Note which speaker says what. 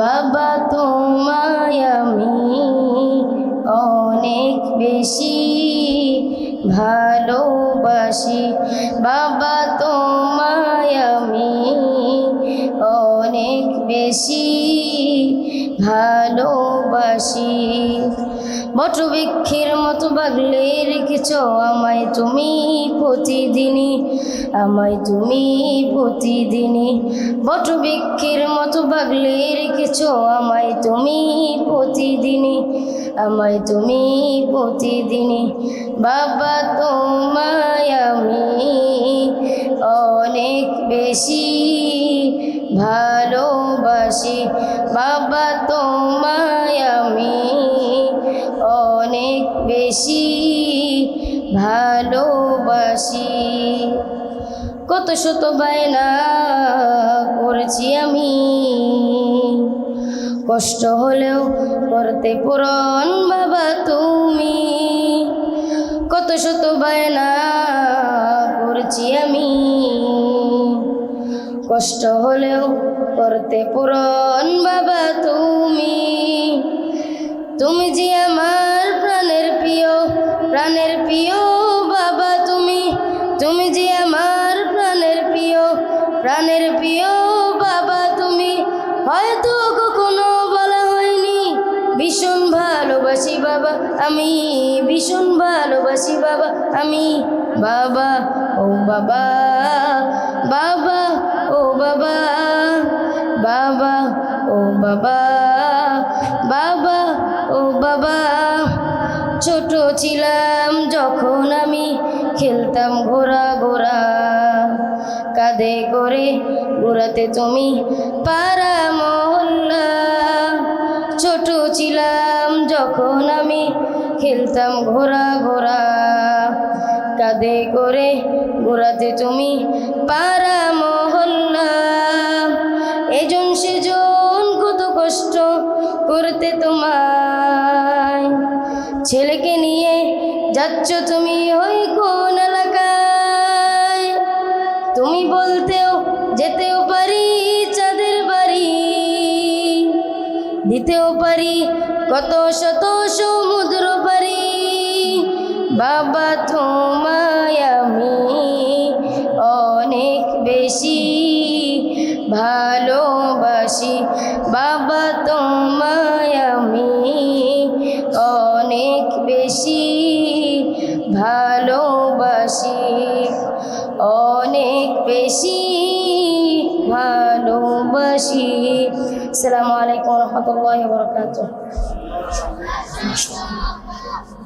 Speaker 1: বাবা তোমায় আমি অনেক বেশি ভালোবাসি। বাবা তোমায় আমি অনেক বেশি ভালোবাসি। বটবৃক্ষের মতো বাগলে রেখেছ আমায় তুমি প্রতিদিনই, আমায় তুমি প্রতিদিনই। বটবৃক্ষের মতো বাগলে রেখেছ আমায় তুমি প্রতিদিনই, আমায় তুমি প্রতিদিনই। বাবা তোমায় আমি অনেক বেশি ভালোবাসি। বাবা তোমায় আমি অনেক বেশি ভালোবাসি। কত শত বায়না করেছি আমি, কষ্ট হলেও করতে পূরণ বাবা তুমি। কত শত বায়না করেছি আমি, কষ্ট হলেও করতে পূরণ বাবা তুমি। তুমি যে আমার প্রাণের প্রিয়, প্রাণের প্রিয় বাবা তুমি। তুমি যে আমার প্রাণের প্রিয়, প্রাণের প্রিয় বাবা তুমি। হয়তো কখনো বলা হয়নি ভীষণ ভালোবাসি বাবা আমি, ভীষণ ভালোবাসি বাবা আমি। বাবা ও বাবা, বাবা ও বাবা, বাবা ও বাবা, বাবা ও বাবা। ছোট ছিলাম যখন আমি খেলতাম ঘোড়া ঘোড়া, কাঁধে করে ঘোরাতে তুমি পাড়া মহল্লা। ছোট ছিলাম যখন আমি খেলতাম ঘোড়া ঘোড়া, কাঁধে করে ঘোরাতে তুমি পাড়া মহল্লা। এজন সেজন কত কষ্ট করতে তোমায়, ছেলেকে নিয়ে যাচ্ছ তুমি ওই কোন এলাকায়। তুমি বলতেও যেতেও পারি চাঁদের বাড়ি, দিতেও পারি কত শত সমুদ্র পারি। বাবা তোমায় আমি অনেক বেশি ভালোবাসি। বাবা তোমায় আমি অনেক বেশি ভালোবাসি, অনেক বেশি ভালোবাসি। আসসালামু আলাইকুম ওয়া রাহমাতুল্লাহি ওয়া বারাকাতুহু।